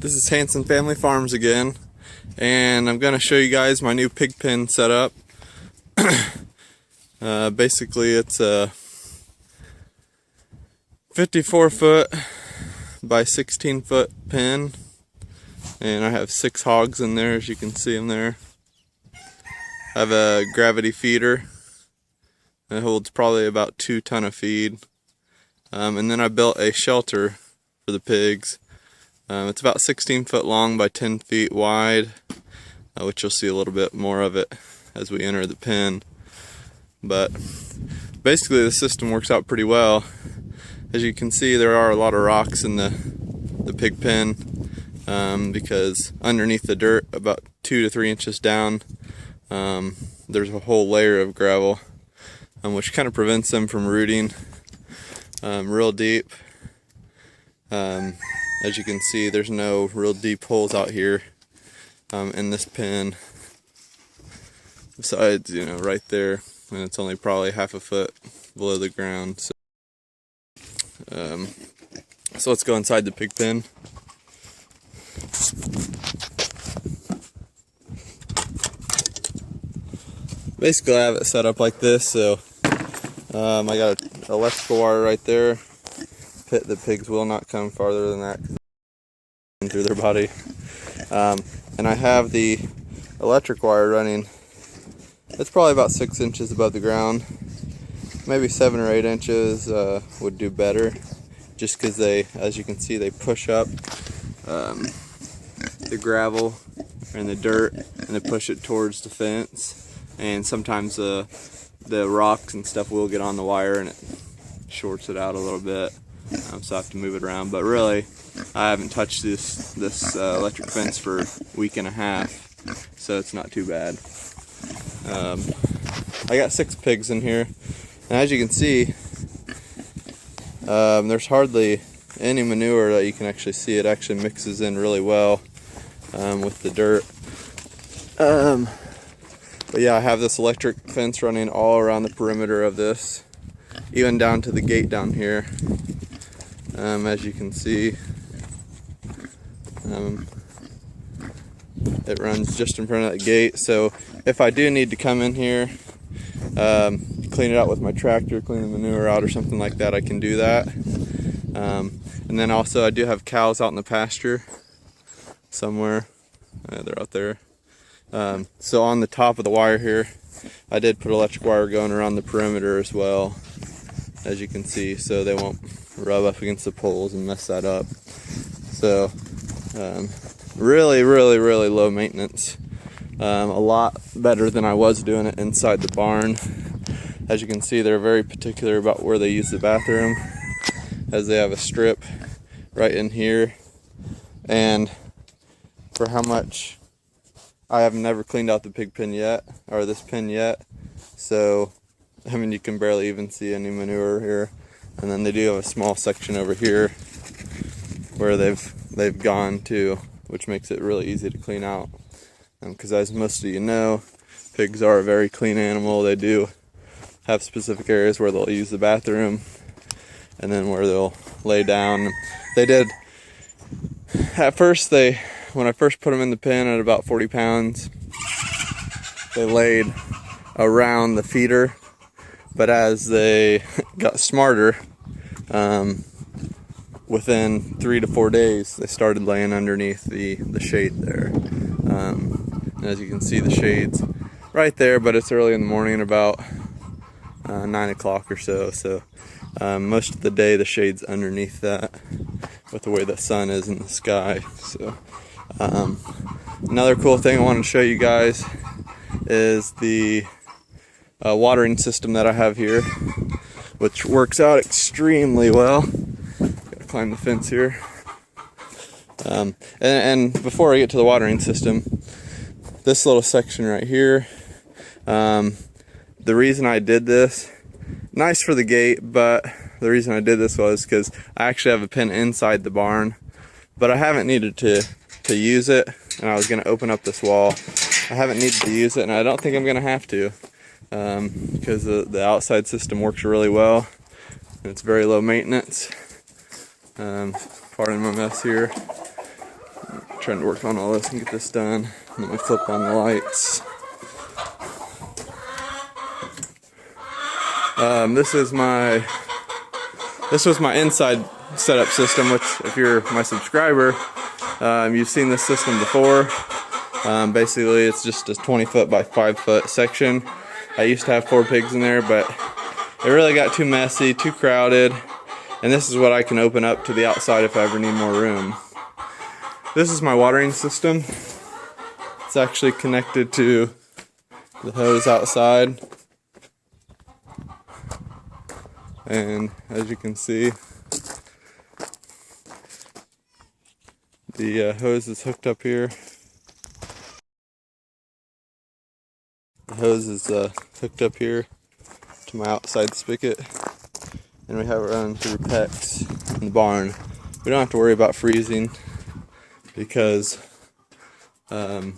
This is Hanson Family Farms again, and I'm going to show you guys my new pig pen setup. Basically it's a 54 foot by 16 foot pen, and I have 6 hogs in there, as you can see them there. I have a gravity feeder. It holds probably about 2 tons of feed. And then I built a shelter for the pigs. It's about 16 foot long by 10 feet wide, which you'll see a little bit more of it as we enter the pen. But basically the system works out pretty well. As you can see, there are a lot of rocks in the pig pen, because underneath the dirt, about 2 to 3 inches down, there's a whole layer of gravel, which kind of prevents them from rooting real deep. As you can see, there's no real deep holes out here in this pen, besides, right there, and it's only probably half a foot below the ground. So let's go inside the pig pen. Basically, I have it set up like this. So I got an electrical wire right there. The pigs will not come farther than that through their body. And I have the electric wire running. It's probably about 6 inches above the ground. Maybe 7 or 8 inches would do better, just because they, as you can see, they push up the gravel and the dirt, and they push it towards the fence. And sometimes the rocks and stuff will get on the wire and it shorts it out a little bit. So I have to move it around, but really I haven't touched this electric fence for a week and a half, so it's not too bad. I got 6 pigs in here, and as you can see, there's hardly any manure that you can actually see. It actually mixes in really well with the dirt. But yeah, I have this electric fence running all around the perimeter of this, even down to the gate down here. As you can see, it runs just in front of that gate. So if I do need to come in here, clean it out with my tractor, clean the manure out or something like that, I can do that. And then also I do have cows out in the pasture somewhere. They're out there. So on the top of the wire here, I did put electric wire going around the perimeter as well, as you can see, so they won't rub up against the poles and mess that up. So really low maintenance. A lot better than I was doing it inside the barn. As you can see, they're very particular about where they use the bathroom, as they have a strip right in here. And for how much, I have never cleaned out the pig pen yet, or this pen yet, so I mean, you can barely even see any manure here. And then they do have a small section over here where they've gone to, which makes it really easy to clean out. Because as most of you know, pigs are a very clean animal. They do have specific areas where they'll use the bathroom, and then where they'll lay down. They did, at first, when I first put them in the pen at about 40 pounds, they laid around the feeder. But as they got smarter, within 3 to 4 days, they started laying underneath the shade there. As you can see, the shade's right there, but it's early in the morning, about 9 o'clock or so. So most of the day, the shade's underneath that, with the way the sun is in the sky. So another cool thing I want to show you guys is the watering system that I have here, which works out extremely well. Gotta climb the fence here. And before I get to the watering system, this little section right here, the reason I did this, nice for the gate, but the reason I did this was because I actually have a pen inside the barn, but I haven't needed to use it, and I was going to open up this wall. I haven't needed to use it, and I don't think I'm going to have to. Because the outside system works really well, and it's very low maintenance. Pardon my mess here. trying to work on all this and get this done. Let me flip on the lights. This was my inside setup system, which if you're my subscriber, you've seen this system before. Basically it's just a 20 foot by 5 foot section. I used to have 4 pigs in there, but it really got too messy, too crowded, and this is what I can open up to the outside if I ever need more room. This is my watering system. It's actually connected to the hose outside. And as you can see, the hose is hooked up here. The hose is hooked up here to my outside spigot, and we have it running through PEX in the barn. We don't have to worry about freezing because, as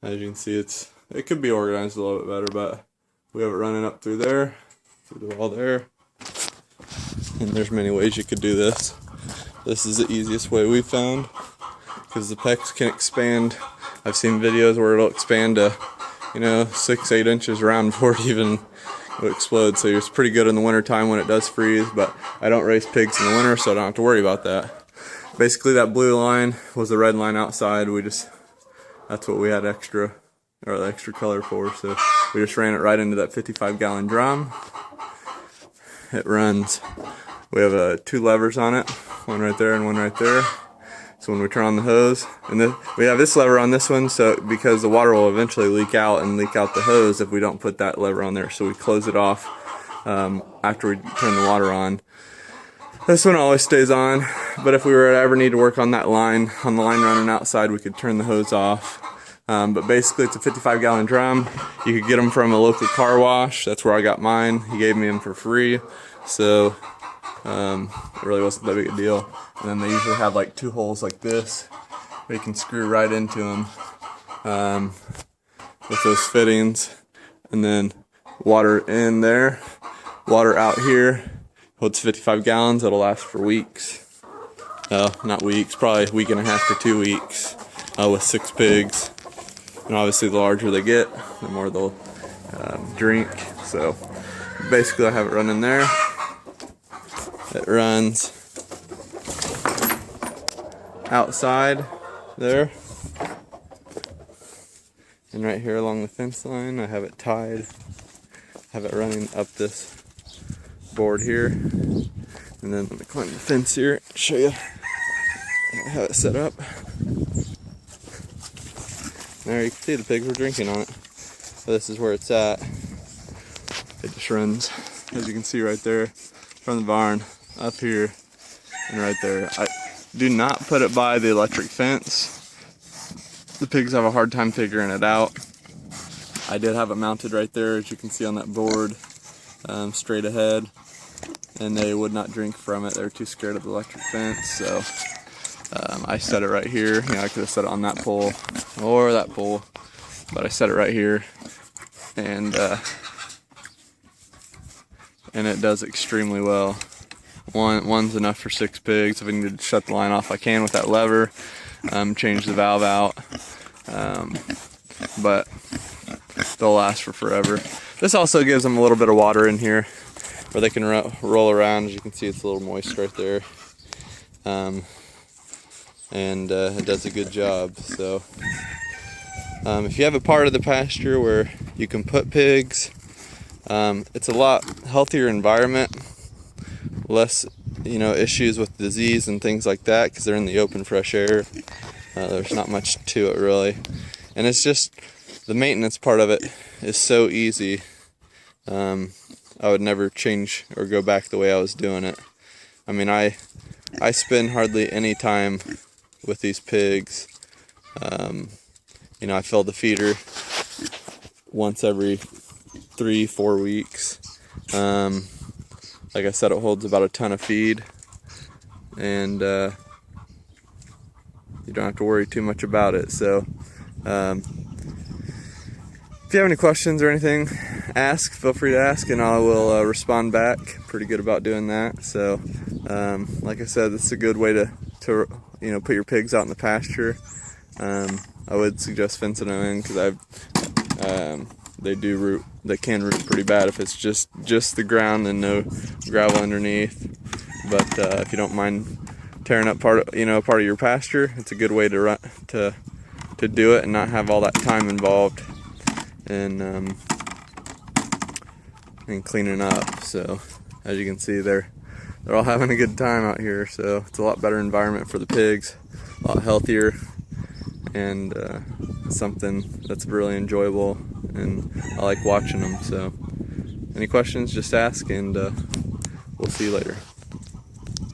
you can see, it could be organized a little bit better, but we have it running up through there, through the wall there, and there's many ways you could do this. This is the easiest way we've found because the PEX can expand. I've seen videos where it'll expand to 6-8 inches around before it even would explode. So it's pretty good in the winter time when it does freeze, but I don't raise pigs in the winter, so I don't have to worry about that. Basically that blue line was the red line outside. That's what we had extra, or the extra color for, so we just ran it right into that 55-gallon drum. It runs, we have 2 levers on it, one right there and one right there. So when we turn on the hose, and then we have this lever on this one, so because the water will eventually leak out the hose if we don't put that lever on there. So we close it off after we turn the water on. This one always stays on, but if we were to ever need to work on that line, on the line running outside, we could turn the hose off. But basically it's a 55-gallon drum. You could get them from a local car wash. That's where I got mine. He gave me them for free, so it really wasn't that big a deal. And then they usually have like 2 holes like this where you can screw right into them with those fittings, and then water in there, water out here. Holds 55 gallons. It'll last for weeks. Not weeks, probably a week and a half to 2 weeks with 6 pigs. And obviously the larger they get, the more they'll drink. So basically I have it running there. It runs outside there, and right here along the fence line I have it tied. Have it running up this board here, and then let me climb the fence here and show you how it's set up. There you can see the pigs were drinking on it. So this is where it's at. It just runs, as you can see right there, from the barn up here and right there. I do not put it by the electric fence. The pigs have a hard time figuring it out. I did have it mounted right there, as you can see on that board, straight ahead, and they would not drink from it. They were too scared of the electric fence, so I set it right here. I could have set it on that pole or that pole, but I set it right here, and it does extremely well. One's enough for 6 pigs. If I need to shut the line off, I can with that lever, change the valve out, but they'll last for forever. This also gives them a little bit of water in here where they can roll around. As you can see, it's a little moist right there, and it does a good job. So if you have a part of the pasture where you can put pigs, it's a lot healthier environment, less issues with disease and things like that because they're in the open fresh air. There's not much to it really, and it's just the maintenance part of it is so easy. I would never change or go back the way I was doing it. I mean, I spend hardly any time with these pigs. I fill the feeder once every 3-4 weeks. Like I said, it holds about a ton of feed, and you don't have to worry too much about it. So if you have any questions or anything, feel free to ask, and I will respond back. Pretty good about doing that. So like I said, this is a good way to put your pigs out in the pasture, I would suggest fencing them in, because they can root pretty bad if it's just the ground and no gravel underneath. But if you don't mind tearing up part of your pasture, it's a good way to do it and not have all that time involved in cleaning up. So as you can see, they're all having a good time out here. So it's a lot better environment for the pigs, a lot healthier, and something that's really enjoyable, and I like watching them. So any questions, just ask, and we'll see you later.